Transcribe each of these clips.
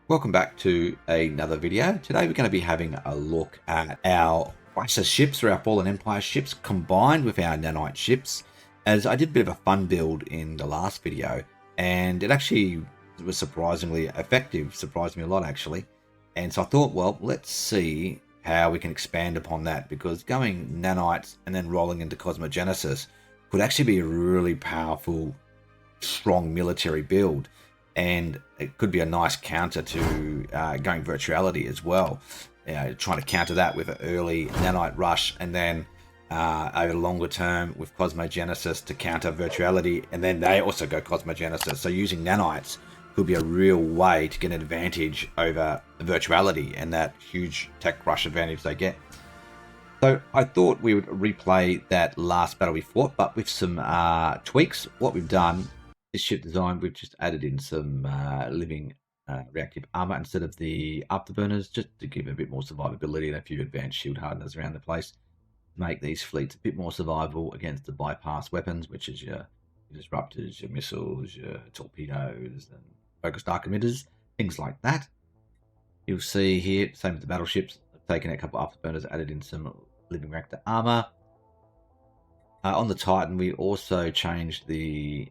Welcome back to another video. Today we're going to be having a look at our crisis ships, or our Fallen Empire ships, combined with our Nanite ships, as I did a bit of a fun build in the last video, and it actually was surprisingly effective, surprised me a lot actually. And so I thought, well, let's see how we can expand upon that, because going Nanites and then rolling into Cosmogenesis could actually be a really powerful, strong military build. And it could be a nice counter to going virtuality as well. Trying to counter that with an early nanite rush, and then over the longer term with Cosmogenesis to counter virtuality, and then they also go Cosmogenesis. So using nanites could be a real way to get an advantage over virtuality and that huge tech rush advantage they get. So I thought we would replay that last battle we fought, but with some tweaks. What we've done, this ship design, we've just added in some living reactive armor instead of the afterburners, just to give a bit more survivability and a few advanced shield hardeners around the place. Make these fleets a bit more survivable against the bypass weapons, which is your disruptors, your missiles, your torpedoes, and focused arc emitters, things like that. You'll see here, same with the battleships, I've taken a couple of afterburners, added in some living reactor armor. On the Titan, we also changed the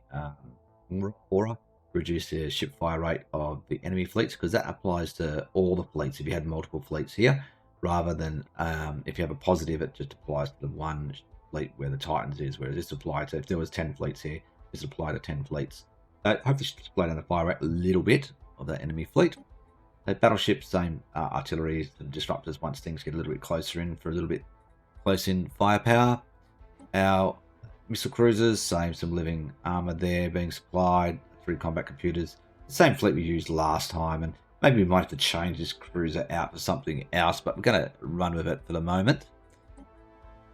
aura, reduce the ship fire rate of the enemy fleets, because that applies to all the fleets if you had multiple fleets here, rather than if you have a positive, it just applies to the one fleet where the Titans is, whereas this applies to, if there was 10 fleets here, this applied to 10 fleets. Hopefully display down the fire rate a little bit of that enemy fleet. Battleships, same artillery, some disruptors once things get a little bit closer in, for a little bit close in firepower. Our missile cruisers, same, some living armor there being supplied through combat computers. The same fleet we used last time, and maybe we might have to change this cruiser out for something else, but we're going to run with it for the moment.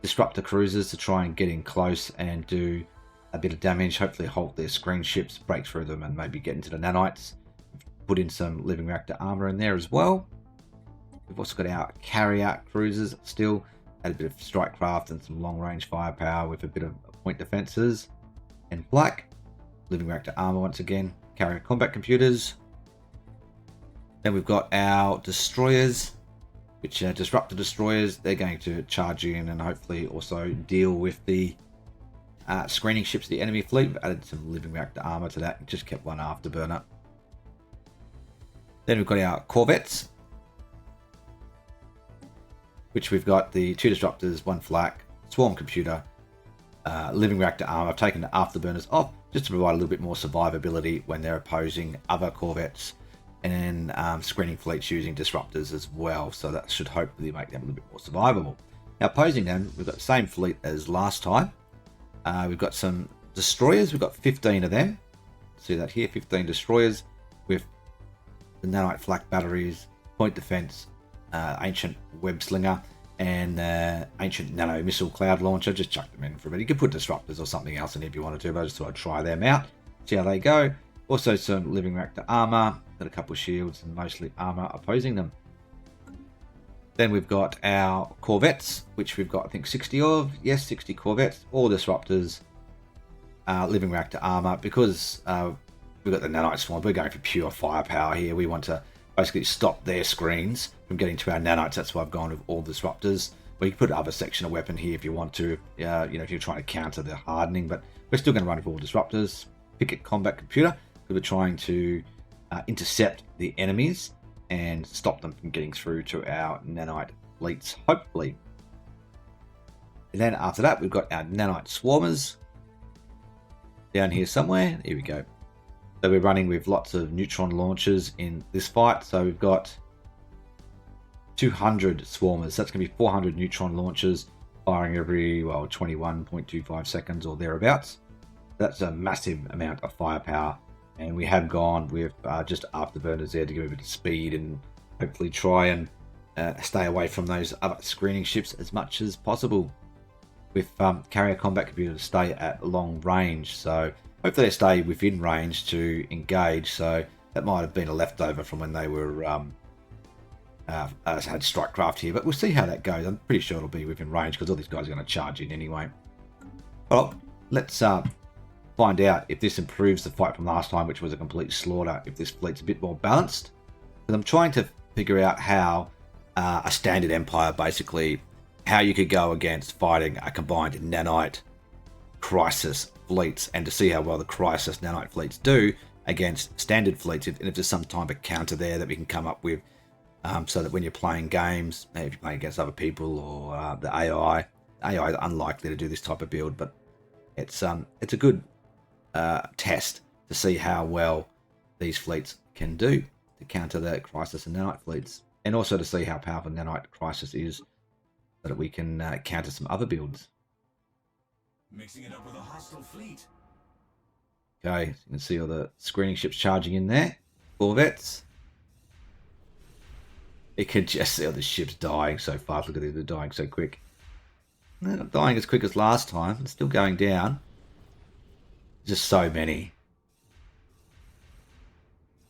Disruptor cruisers to try and get in close and do a bit of damage, hopefully halt their screen ships, break through them, and maybe get into the nanites. Put in some living reactor armor in there as well. We've also got our carrier cruisers still. Add a bit of strike craft and some long range firepower with a bit of point defenses. In black, living reactor armor once again, carrier combat computers. Then we've got our destroyers, which are disruptor destroyers. They're going to charge in and hopefully also deal with the screening ships of the enemy fleet. We've added some living reactor armor to that and just kept one afterburner. Then we've got our corvettes, which we've got the 2 disruptors, 1 flak, swarm computer, living reactor armor. I've taken the afterburners off just to provide a little bit more survivability when they're opposing other corvettes, and screening fleets using disruptors as well. So that should hopefully make them a little bit more survivable. Now opposing them, we've got the same fleet as last time. We've got some destroyers. We've got 15 of them. See that here, 15 destroyers with the nanite flak batteries, point defense, ancient web slinger, and ancient nano missile cloud launcher. Just chuck them in for a bit. You could put disruptors or something else in if you wanted to, but I just thought I'd try them out, see how they go. Also some living reactor armor, got a couple of shields and mostly armor opposing them. Then we've got our corvettes, which we've got I think 60 of. Yes, 60 corvettes, all disruptors, living reactor armor, because we've got the nanite swarm. We're going for pure firepower here. We want to basically stop their screens from getting to our nanites. That's why I've gone with all disruptors. Well, you can put other section of weapon here if you want to, if you're trying to counter the hardening, but we're still going to run with all disruptors. Picket combat computer, because we're trying to intercept the enemies and stop them from getting through to our nanite fleets, hopefully. And then after that, we've got our nanite swarmers down here somewhere. Here we go. So we're running with lots of neutron launchers in this fight. So we've got 200 swarmers. That's going to be 400 neutron launchers firing every, 21.25 seconds or thereabouts. That's a massive amount of firepower. And we have gone with just afterburners there to give a bit of speed and hopefully try and stay away from those other screening ships as much as possible. With carrier combat computer to stay at long range. So hopefully they stay within range to engage. So that might have been a leftover from when they were had strike craft here, but we'll see how that goes. I'm pretty sure it'll be within range because all these guys are going to charge in anyway. Well, let's find out if this improves the fight from last time, which was a complete slaughter, if this fleet's a bit more balanced. But I'm trying to figure out how a standard empire, basically, how you could go against fighting a combined Nanite Crisis fleets, and to see how well the Crisis Nanite fleets do against standard fleets, and if there's some type of counter there that we can come up with, so that when you're playing games, maybe if you're playing against other people or the AI is unlikely to do this type of build, but it's a good test to see how well these fleets can do to counter the Crisis and Nanite fleets, and also to see how powerful Nanite Crisis is, so that we can counter some other builds. Mixing it up with a hostile fleet. Okay, so you can see all the screening ships charging in there. Corvettes. You can just see all the ships dying so fast. Look at these, they're dying so quick. They're not dying as quick as last time. They're still going down. Just so many.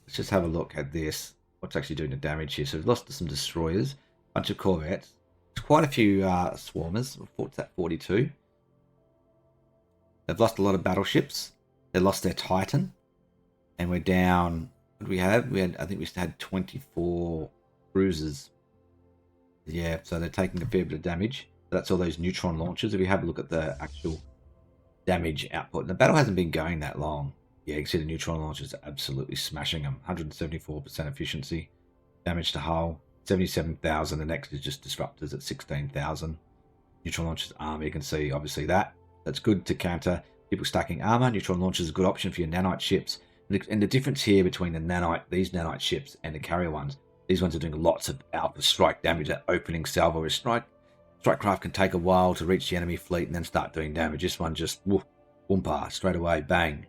Let's just have a look at this. What's actually doing the damage here? So we've lost some destroyers, a bunch of corvettes. There's quite a few swarmers. What's that, 42? They've lost a lot of battleships. They lost their Titan. And we're down... What do we have? I think we had 24 cruisers. Yeah, so they're taking a fair bit of damage. That's all those neutron launchers. If you have a look at the actual damage output. The battle hasn't been going that long. Yeah, you can see the neutron launchers are absolutely smashing them. 174% efficiency. Damage to hull. 77,000. The next is just disruptors at 16,000. Neutron launchers armor. You can see obviously that. That's good to counter people stacking armor. Neutron launchers is a good option for your nanite ships. And the difference here between these nanite ships and the carrier ones, these ones are doing lots of alpha strike damage at opening salvo. Where strike craft can take a while to reach the enemy fleet and then start doing damage. This one just whoompa, straight away, bang.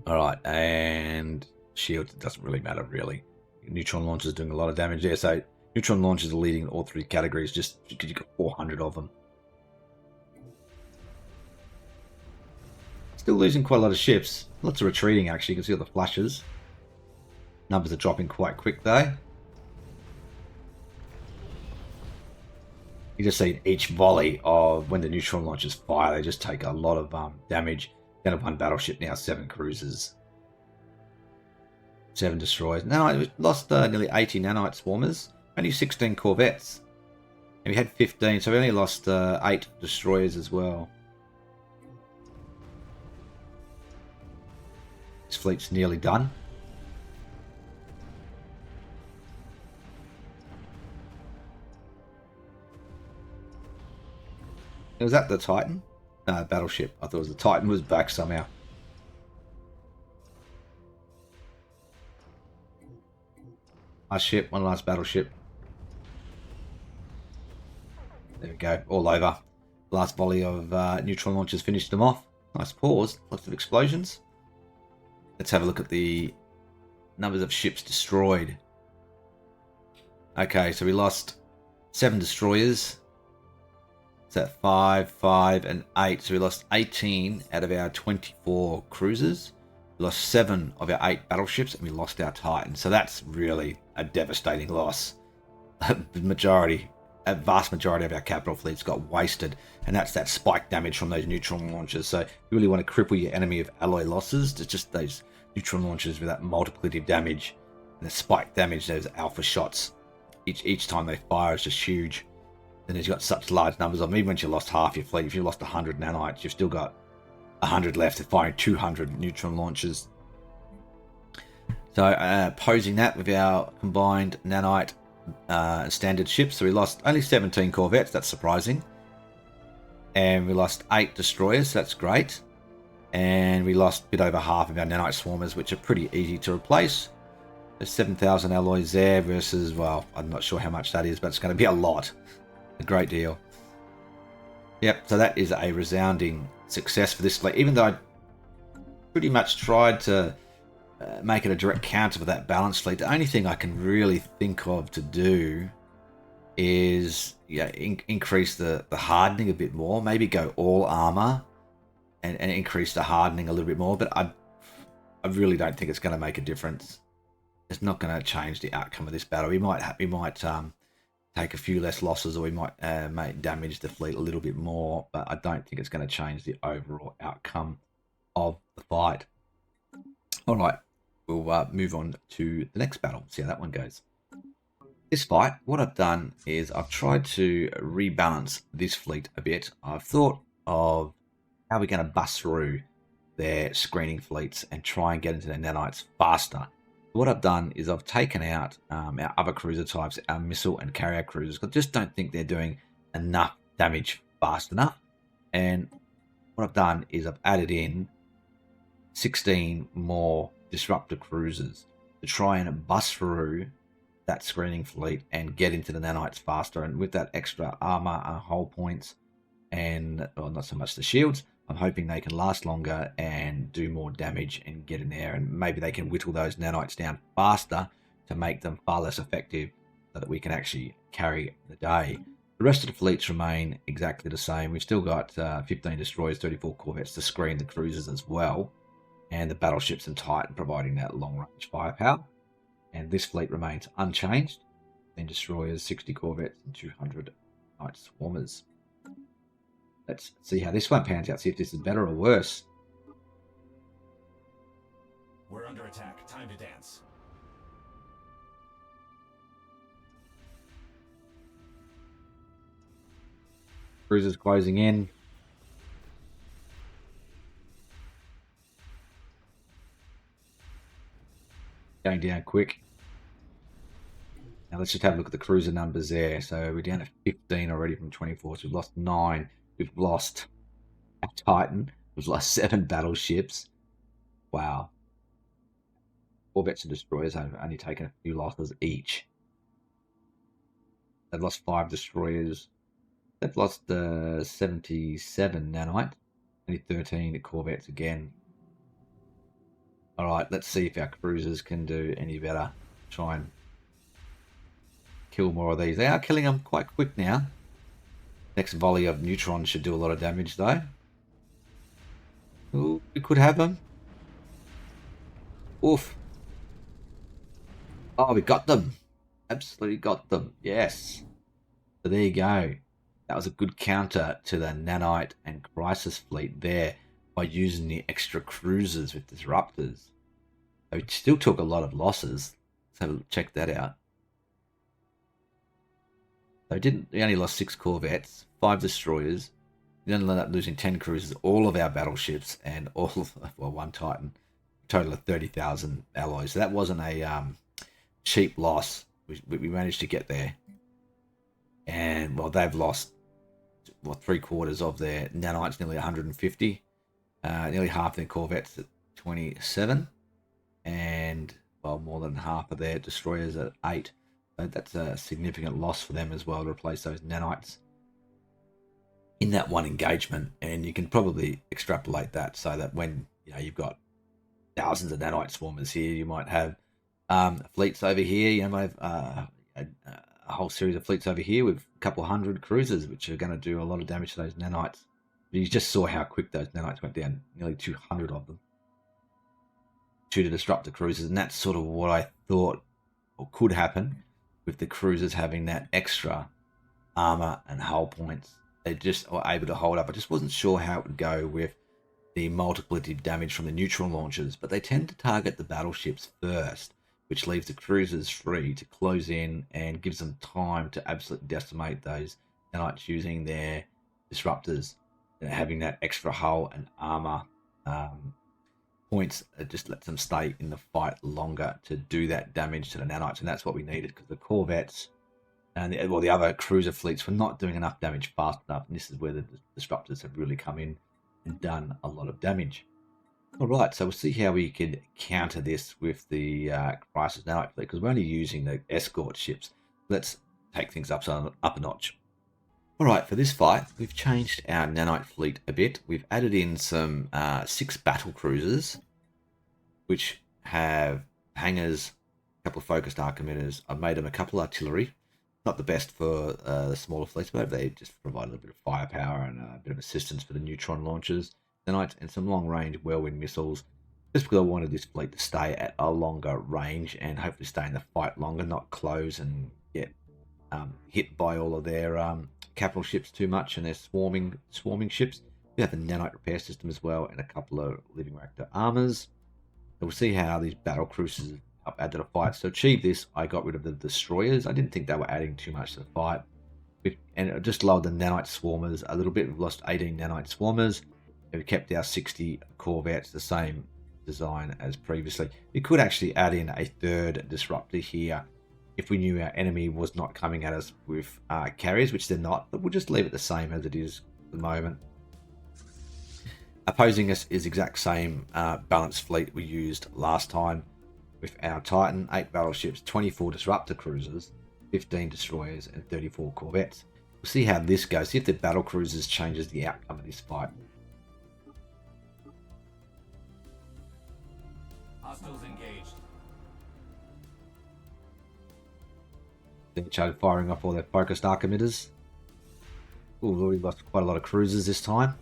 Alright, and shields, it doesn't really matter really. Neutron launchers doing a lot of damage there. So neutron launchers are leading in all three categories just because you've got 400 of them. Still losing quite a lot of ships. Lots of retreating actually. You can see all the flashes. Numbers are dropping quite quick though. You just see each volley of when the neutron launchers fire, they just take a lot of damage. Down to one battleship now, 7 cruisers. 7 destroyers. Now we lost nearly 80 nanite swarmers. Only 16 corvettes. And we had 15, so we only lost 8 destroyers as well. This fleet's nearly done. Was that the Titan? No, battleship. I thought it was the Titan was back somehow. Last ship, one last battleship. There we go, all over. Last volley of neutron launchers finished them off. Nice pause, lots of explosions. Let's have a look at the numbers of ships destroyed. Okay, so we lost 7 destroyers. Is that 5, 5, and 8? So we lost 18 out of our 24 cruisers. We lost 7 of our 8 battleships, and we lost our Titan. So that's really a devastating loss. A vast majority of our capital fleets got wasted, and that's that spike damage from those neutron launchers. So you really want to cripple your enemy of alloy losses. It's just those neutron launchers with that multiplicative damage, and the spike damage, those alpha shots. Each time they fire is just huge. Then you've got such large numbers of them. Even once you lost half your fleet, if you lost 100 nanites, you've still got 100 left to firing 200 neutron launchers. So posing that with our combined nanite standard ships, so we lost only 17 corvettes. That's surprising. And we lost 8 destroyers. So that's great. And we lost a bit over half of our nanite swarmers, which are pretty easy to replace. There's 7,000 alloys there versus, well, I'm not sure how much that is, but it's going to be a lot. A great deal. Yep, so that is a resounding success for this fleet. Even though I pretty much tried to make it a direct counter for that balanced fleet, the only thing I can really think of to do is increase the hardening a bit more. Maybe go all armor and increase the hardening a little bit more. But I really don't think it's going to make a difference. It's not going to change the outcome of this battle. We might take a few less losses, or we might damage the fleet a little bit more, but I don't think it's going to change the overall outcome of the fight. All right, we'll move on to the next battle, see how that one goes. This fight, what I've done is I've tried to rebalance this fleet a bit. I've thought of how we're going to bust through their screening fleets and try and get into their nanites faster. What I've done is I've taken out our other cruiser types, our missile and carrier cruisers, because I just don't think they're doing enough damage fast enough. And what I've done is I've added in 16 more disruptor cruisers to try and bust through that screening fleet and get into the nanites faster. And with that extra armor and hull points, and well, not so much the shields, I'm hoping they can last longer and do more damage and get in there, and maybe they can whittle those nanites down faster to make them far less effective so that we can actually carry the day. The rest of the fleets remain exactly the same. We've still got 15 destroyers, 34 corvettes to screen the cruisers as well, and the battleships and Titan providing that long-range firepower. And this fleet remains unchanged. 10 destroyers, 60 corvettes, and 200 night swarmers. Let's see how this one pans out, see if this is better or worse. We're under attack. Time to dance. Cruisers closing in. Going down quick. Now let's just have a look at the cruiser numbers there. So we're down to 15 already from 24. So we've lost 9. We've lost a Titan. We've lost 7 battleships. Wow. Corvettes and destroyers have only taken a few losses each. They've lost 5 destroyers. They've lost 77 nanite. Only 13 corvettes again. Alright, let's see if our cruisers can do any better. Try and kill more of these. They are killing them quite quick now. Next volley of neutrons should do a lot of damage though. Ooh, we could have them. Oof. Oh, we got them. Absolutely got them. Yes. So there you go. That was a good counter to the Nanite and Crisis fleet there by using the extra cruisers with disruptors. So we still took a lot of losses. So check that out. So we only lost 6 corvettes, 5 destroyers. We ended up losing 10 cruisers, all of our battleships, and all of, well, 1 Titan. A total of 30,000 alloys. So that wasn't a cheap loss. We managed to get there. And, well, they've lost, well, 3/4 of their nanites, nearly 150. Nearly half their corvettes at 27. And, well, more than half of their destroyers at 8. So that's a significant loss for them as well to replace those nanites in that one engagement. And you can probably extrapolate that so that when you've got thousands of nanite swarmers here, you might have fleets over here. You might have a whole series of fleets over here with a couple hundred cruisers, which are going to do a lot of damage to those nanites. But you just saw how quick those nanites went down, nearly 200 of them to the disruptor cruisers, and that's sort of what I thought or could happen with the cruisers having that extra armor and hull points. They just were able to hold up. I just wasn't sure how it would go with the multiplicative damage from the neutron launchers, but they tend to target the battleships first, which leaves the cruisers free to close in and gives them time to absolutely decimate those nanites using their disruptors. And having that extra hull and armor points, it just lets them stay in the fight longer to do that damage to the nanites, and that's what we needed, because the corvettes and the other cruiser fleets were not doing enough damage fast enough, and this is where the disruptors have really come in and done a lot of damage. All right, so we'll see how we can counter this with the Crisis Nanite fleet, because we're only using the escort ships. Let's take things up a notch. All right, for this fight, we've changed our nanite fleet a bit. We've added in some 6 battle cruisers, which have hangars, a couple of focused arc emitters. I've made them a couple of artillery. Not the best for the smaller fleets, but they just provide a little bit of firepower and a bit of assistance for the neutron launchers, nanites, and some long-range whirlwind missiles. Just because I wanted this fleet to stay at a longer range and hopefully stay in the fight longer, not close and get hit by all of their capital ships too much and their swarming ships. We have a nanite repair system as well and a couple of living reactor armors. we'll see how these battle cruisers add to the fight. So to achieve this, I got rid of the destroyers. I didn't think they were adding too much to the fight. And it just lowered the nanite swarmers a little bit. We've lost 18 nanite swarmers. And we kept our 60 corvettes the same design as previously. We could actually add in a third disruptor here if we knew our enemy was not coming at us with carriers, which they're not, but we'll just leave it the same as it is at the moment. Opposing us is exact same balanced fleet we used last time with our Titan, 8 battleships, 24 disruptor cruisers, 15 destroyers, and 34 corvettes. We'll see how this goes, see if the battle cruisers changes the outcome of this fight. Hostiles engaged. They started firing off all their focused arc emitters. Ooh, we've already lost quite a lot of cruisers this time.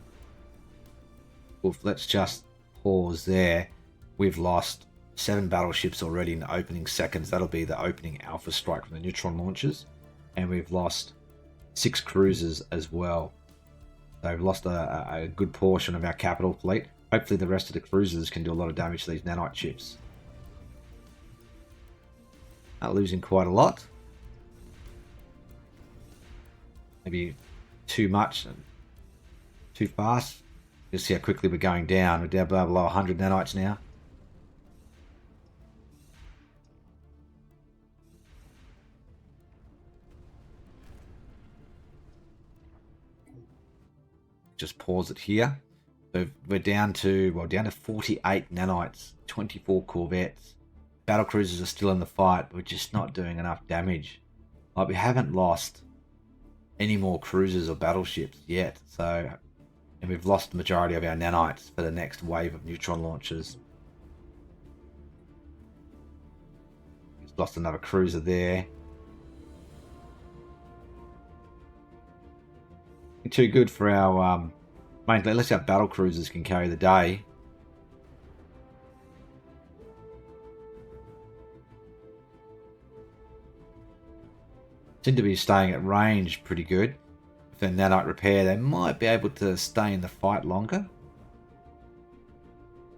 Well, let's just pause there. We've lost 7 battleships already in the opening seconds. That'll be the opening alpha strike from the neutron launchers. And we've lost 6 cruisers as well. So we've lost a good portion of our capital fleet. Hopefully the rest of the cruisers can do a lot of damage to these nanite ships. Not losing quite a lot. Maybe too much and too fast. Just see how quickly we're going down. We're down below 100 nanites now. Just pause it here. So we're down to 48 nanites, 24 corvettes. Battle cruisers are still in the fight. We're just not doing enough damage. Like, we haven't lost any more cruisers or battleships yet. So, and we've lost the majority of our nanites for the next wave of neutron launchers. We've lost another cruiser there. Too good for our mainly, unless our battle cruisers can carry the day. Seem to be staying at range pretty good. With their nanite repair, they might be able to stay in the fight longer.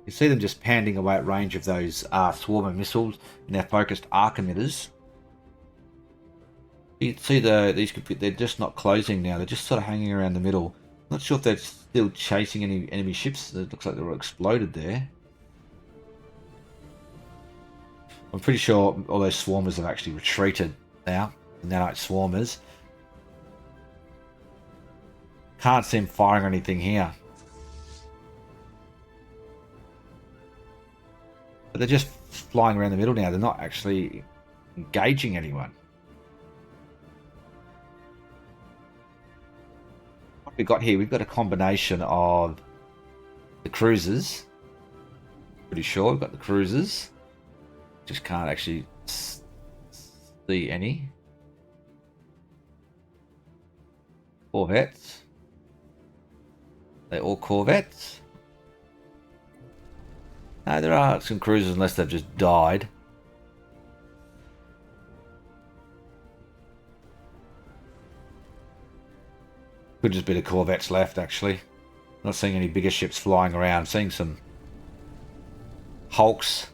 You see them just pounding away at range of those swarmer missiles and their focused arc emitters. You can see they're just not closing now. They're just sort of hanging around the middle. Not sure if they're still chasing any enemy ships. It looks like they were exploded there. I'm pretty sure all those swarmers have actually retreated now. The nanite swarmers. Can't see them firing anything here. But they're just flying around the middle now. They're not actually engaging anyone. What we got here, we've got a combination of the cruisers. Pretty sure we've got the cruisers. Just can't actually see any. Corvettes. They're all corvettes. No, there are some cruisers unless they've just died. Could just be the corvettes left, actually. Not seeing any bigger ships flying around. Seeing some hulks.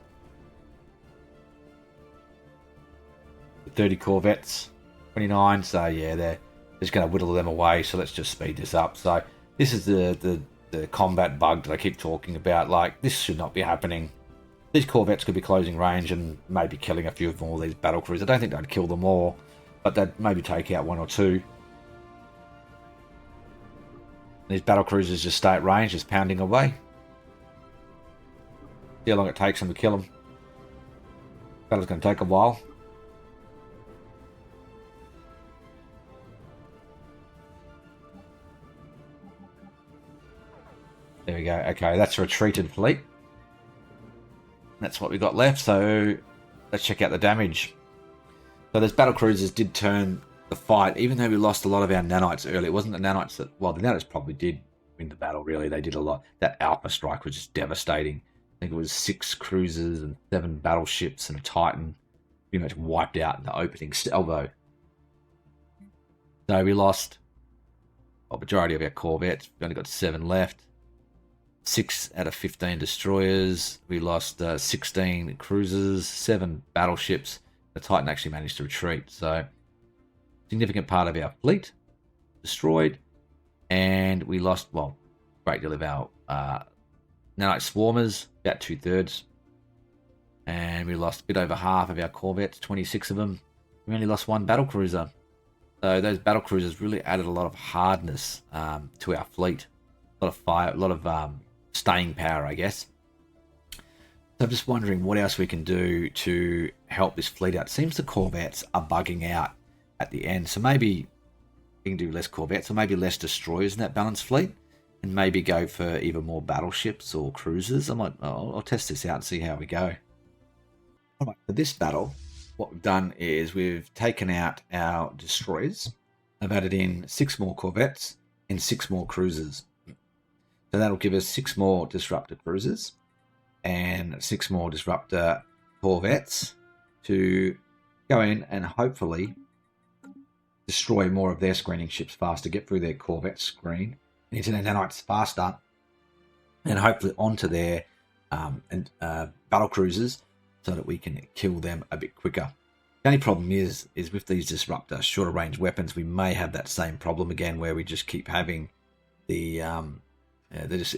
30 corvettes. 29. So yeah, they're just going to whittle them away. So let's just speed this up. So this is the combat bug that I keep talking about. Like, this should not be happening. These corvettes could be closing range and maybe killing a few of all these battle cruisers. I don't think they'd kill them all, but they'd maybe take out 1 or 2. These battle cruisers just stay at range, just pounding away. See how long it takes them to kill them. Battle's going to take a while. There we go. Okay, that's a retreated fleet. That's what we got left. So let's check out the damage. So those battle cruisers did turn the fight, even though we lost a lot of our nanites early. It wasn't the nanites that, well, the nanites probably did win the battle, really. They did a lot. That alpha strike was just devastating. I think it was 6 cruisers and 7 battleships and a Titan. Pretty much wiped out in the opening salvo. So we lost a majority of our corvettes. We've only got 7 left. 6 out of 15 destroyers. We lost 16 cruisers, 7 battleships. The Titan actually managed to retreat. So, significant part of our fleet destroyed. And we lost, well, a great deal of our Nanite swarmers, about 2/3. And we lost a bit over half of our corvettes, 26 of them. We only lost 1 battlecruiser. So those battlecruisers really added a lot of hardness to our fleet. A lot of fire, a lot of staying power, I guess. So I'm just wondering what else we can do to help this fleet out. It seems the corvettes are bugging out at the end. So maybe we can do less corvettes or maybe less destroyers in that balanced fleet. And maybe go for either more battleships or cruisers. I'll test this out and see how we go. Alright, for this battle, what we've done is we've taken out our destroyers. I've added in 6 more corvettes and 6 more cruisers. So that'll give us 6 more disruptor cruisers and 6 more disruptor corvettes to go in and hopefully destroy more of their screening ships faster, get through their corvette screen into their nanites faster, and hopefully onto their battle cruisers so that we can kill them a bit quicker. The only problem is with these disruptor shorter range weapons, we may have that same problem again where we just keep having the they're just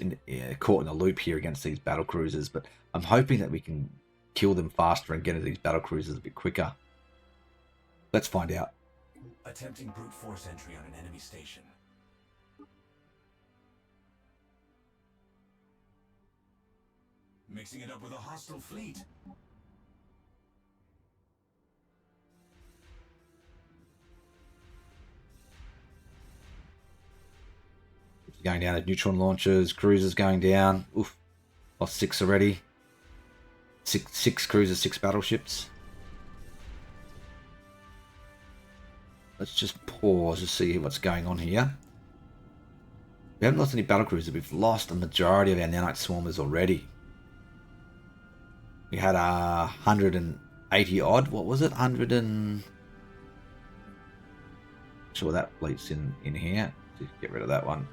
caught in a loop here against these battle cruisers. But I'm hoping that we can kill them faster and get into these battle cruisers a bit quicker. Let's find out. Attempting brute force entry on an enemy station. Mixing it up with a hostile fleet. Going down at neutron launchers, cruisers going down. Oof, lost 6 already. Six cruisers, 6 battleships. Let's just pause to see what's going on here. We haven't lost any battlecruisers. We've lost a majority of our nanite swarmers already. We had 180 odd. What was it? 100 and... Sure, that fleet's in here. Just get rid of that one.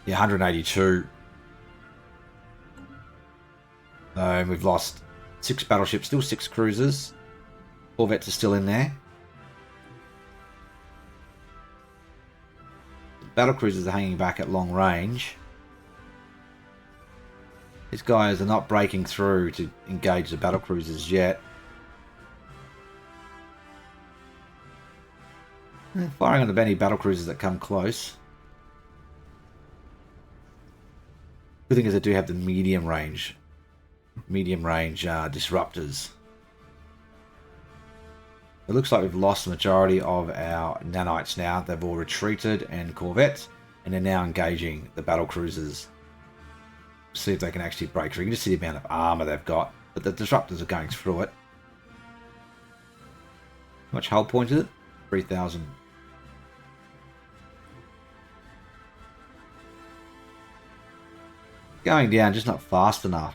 Yeah, 182. So we've lost 6 battleships, still 6 cruisers. Corvettes are still in there. Battle cruisers are hanging back at long range. These guys are not breaking through to engage the battle cruisers yet. Firing on the any battle cruisers that come close. Good thing is they do have the medium range disruptors. It looks like we've lost the majority of our nanites now. They've all retreated and corvettes, and they're now engaging the battle cruisers. See if they can actually break through. You can just see the amount of armor they've got, but the disruptors are going through it. How much hull point is it? 3,000. Going down, just not fast enough.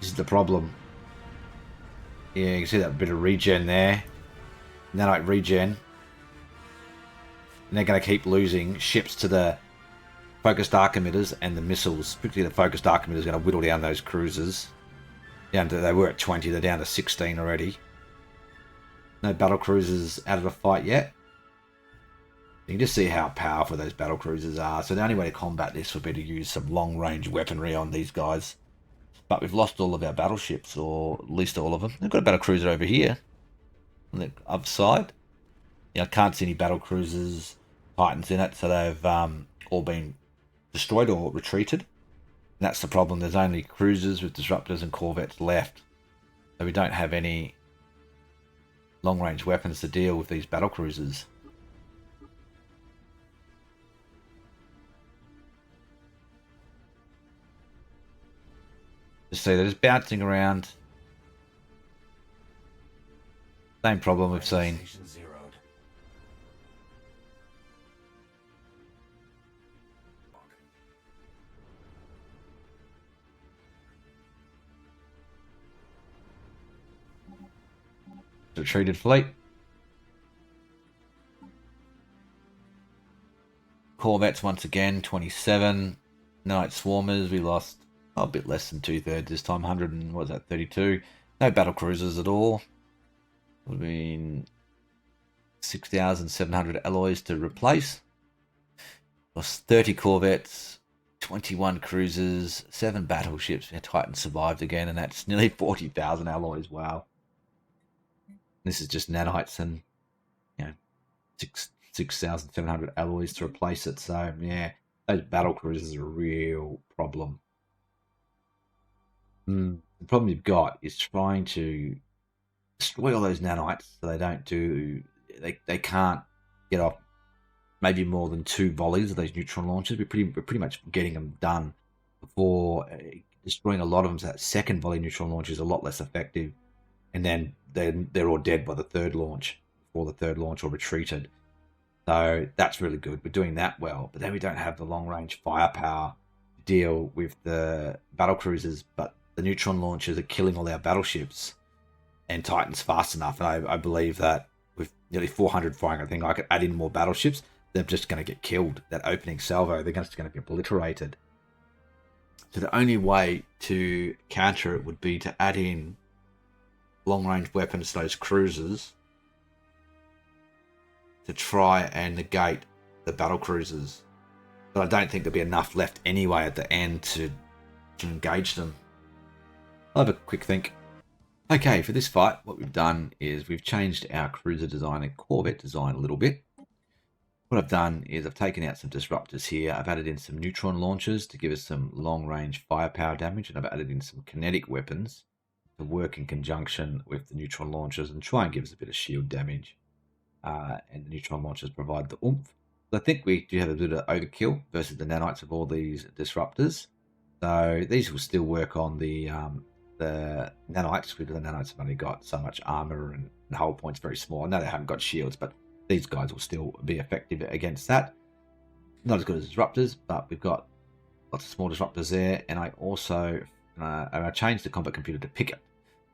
This is the problem. Yeah, you can see that bit of regen there. Nanite regen. And they're going to keep losing ships to the focused arc emitters and the missiles. Particularly the focused arc emitters are going to whittle down those cruisers. Down to, they were at 20, they're down to 16 already. No battle cruisers out of the fight yet. You can just see how powerful those battle cruisers are. So the only way to combat this would be to use some long-range weaponry on these guys. But we've lost all of our battleships, or at least all of them. They've got a battle cruiser over here on the other side. Yeah, I can't see any battle cruisers, Titans in it, so they've all been destroyed or retreated. And that's the problem. There's only cruisers with disruptors and corvettes left. So we don't have any long-range weapons to deal with these battle cruisers. Just see they're just bouncing around. Same problem we've seen. Retreated fleet. Corvettes once again, 27. Nanite Swarmers, we lost a bit less than 2/3 this time, 100 and what was that, 32. No battle cruisers at all. Would have been 6,700 alloys to replace. Lost 30 Corvettes, 21 cruisers, 7 battleships. Titan survived again, and that's nearly 40,000 alloys. Wow. This is just nanites and 6,700 alloys to replace it. So yeah, those battle cruisers are a real problem. The problem you've got is trying to destroy all those nanites so they don't do. They can't get off maybe more than 2 volleys of those neutron launchers. We're pretty much getting them done before destroying a lot of them. So that second volley neutron launch is a lot less effective, and then they're all dead by the third launch, before the third launch, or retreated. So that's really good. We're doing that well, but then we don't have the long range firepower to deal with the battle cruisers. But the neutron launchers are killing all our battleships and Titans fast enough, and I believe that with nearly 400 firing, I think I could add in more battleships. They're just going to get killed. That opening salvo, they're just going to be obliterated. So the only way to counter it would be to add in long-range weapons to those cruisers to try and negate the battle cruisers. But I don't think there'll be enough left anyway at the end to engage them. I'll have a quick think. Okay, for this fight, what we've done is we've changed our cruiser design and Corvette design a little bit. What I've done is I've taken out some disruptors here. I've added in some neutron launchers to give us some long-range firepower damage, and I've added in some kinetic weapons to work in conjunction with the neutron launchers and try and give us a bit of shield damage. And the neutron launchers provide the oomph. So I think we do have a bit of overkill versus the nanites of all these disruptors. So these will still work on the nanites, because the nanites have only got so much armor and the hull point's very small. I know they haven't got shields, but these guys will still be effective against that. Not as good as disruptors, but we've got lots of small disruptors there. And I also I changed the combat computer to pick it.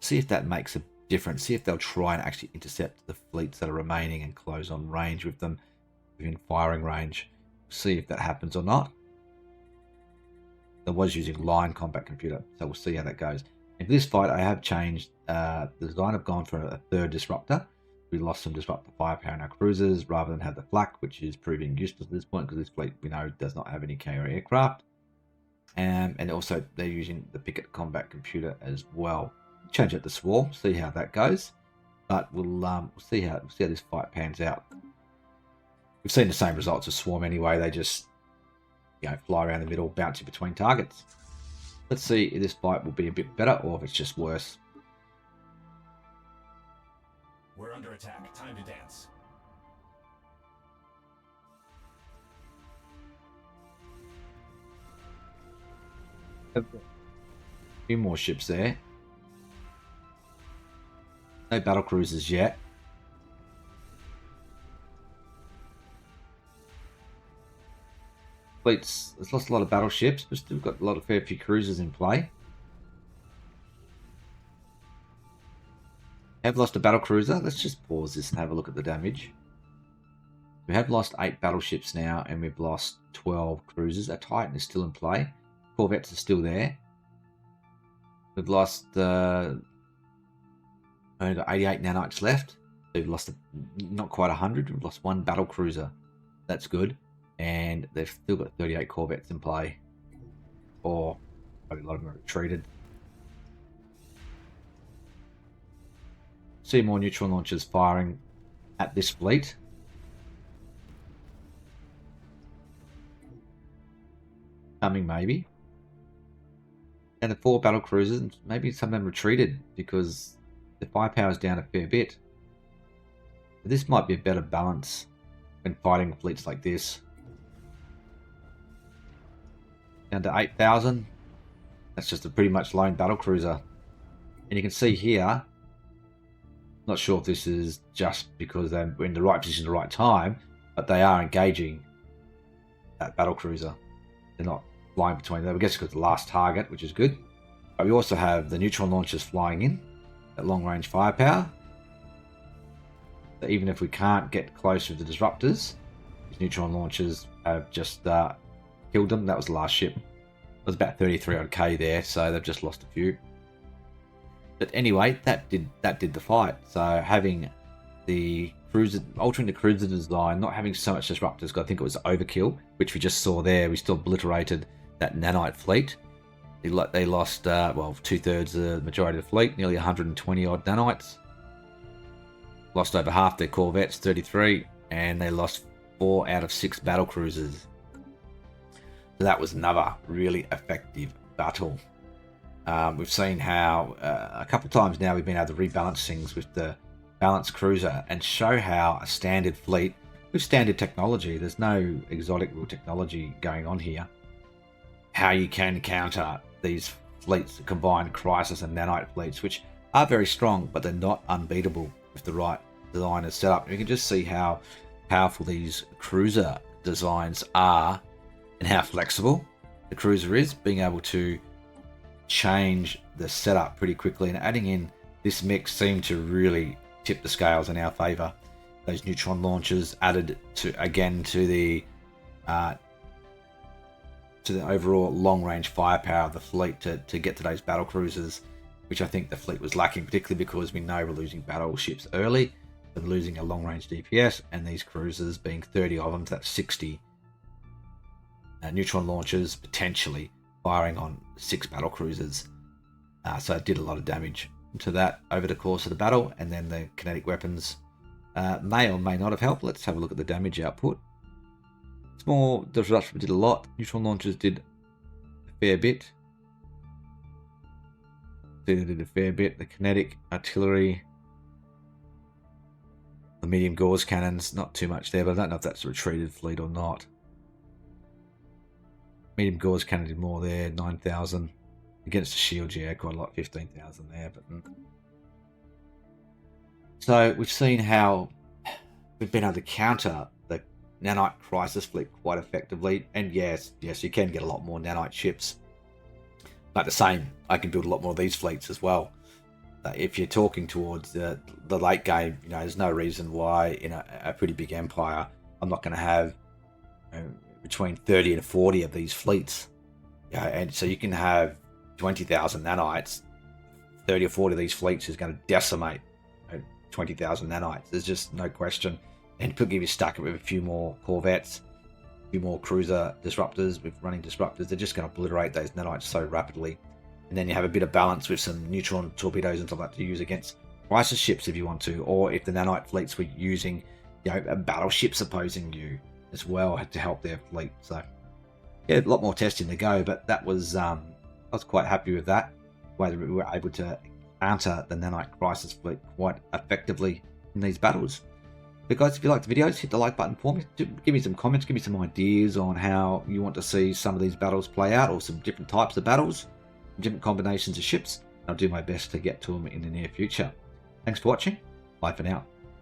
See if that makes a difference. See if they'll try and actually intercept the fleets that are remaining and close on range with them within firing range. See if that happens or not. I was using line combat computer, so we'll see how that goes. In this fight, I have changed the design. I've gone for a third disruptor. We lost some disruptor firepower in our cruisers rather than have the flak, which is proving useless at this point because this fleet, we know, does not have any KO aircraft. And also they're using the Picket combat computer as well. Change it to Swarm, see how that goes. But we'll see how this fight pans out. We've seen the same results as Swarm anyway. They just fly around the middle, bouncing between targets. Let's see if this fight will be a bit better or if it's just worse. We're under attack. Time to dance. A few more ships there. No battle cruisers yet. Fleets, it's lost a lot of battleships, but still got a fair few cruisers in play. Have lost a battle cruiser. Let's just pause this and have a look at the damage. We have lost 8 battleships now, and we've lost 12 cruisers. A Titan is still in play. Corvettes are still there. We've lost only got 88 nanites left. We've lost not quite 100. We've lost 1 battle cruiser. That's good. And they've still got 38 Corvettes in play. Or maybe a lot of them are retreated. See more neutron launchers firing at this fleet. Coming maybe. And the 4 battle cruisers, maybe some of them retreated because the firepower is down a fair bit. But this might be a better balance when fighting fleets like this. Down to 8,000. That's just a pretty much lone battle cruiser. And you can see here, not sure if this is just because they're in the right position at the right time, but they are engaging that battle cruiser. They're not flying between them. I guess because the last target, which is good. But we also have the neutron launchers flying in at long range firepower. So even if we can't get close with the disruptors, these neutron launchers have just killed them. That was the last ship. It was about 33 odd K there, so they've just lost a few. But anyway, that did the fight. So having the cruiser, altering the cruiser design, not having so much disruptors, because I think it was overkill, which we just saw there. We still obliterated that Nanite fleet. They lost, well, 2/3 of the majority of the fleet, nearly 120 odd Nanites. Lost over half their corvettes, 33, and they lost 4 out of 6 battle cruisers. So that was another really effective battle. We've seen how a couple of times now we've been able to rebalance things with the balanced cruiser and show how a standard fleet with standard technology, there's no exotic technology going on here, how you can counter these fleets, combined Crisis and Nanite fleets, which are very strong, but they're not unbeatable with the right design and setup. You can just see how powerful these cruiser designs are and how flexible the cruiser is, being able to change the setup pretty quickly, and adding in this mix seemed to really tip the scales in our favor. Those neutron launchers added to the overall long-range firepower of the fleet to get to those battle cruisers, which I think the fleet was lacking, particularly because we know we're losing battleships early, and losing a long-range DPS, and these cruisers being 30 of them, so that's 60 neutron launchers potentially firing on 6 battle cruisers. So it did a lot of damage to that over the course of the battle, and then the kinetic weapons may or may not have helped. Let's have a look at the damage output. Small disruptors did a lot. Neutron launchers did a fair bit. They did a fair bit. The kinetic artillery, the medium gauze cannons, not too much there, but I don't know if that's a retreated fleet or not. Medium gauze cannon did more there, 9,000. Against the shields, yeah, quite a lot, 15,000 there. But so we've seen how we've been able to counter the Nanite Crisis fleet quite effectively. And yes, you can get a lot more Nanite ships. But the same, I can build a lot more of these fleets as well. If you're talking towards the late game, there's no reason why in a pretty big empire I'm not going to have between 30 and 40 of these fleets. And so you can have 20,000 Nanites. 30 or 40 of these fleets is going to decimate 20,000 Nanites. There's just no question. And if you stack it with a few more corvettes, a few more cruiser disruptors with running disruptors, they're just going to obliterate those Nanites so rapidly. And then you have a bit of balance with some neutron torpedoes and stuff like that to use against crisis ships if you want to, or if the Nanite fleets were using battleships opposing you as well to help their fleet. So yeah, a lot more testing to go, but that was I was quite happy with that, whether we were able to counter the Nanite Crisis fleet quite effectively in these battles. But guys, if you liked the videos, hit the like button for me. Give me some comments, give me some ideas on how you want to see some of these battles play out, or some different types of battles, different combinations of ships. I'll do my best to get to them in the near future. Thanks for watching. Bye for now.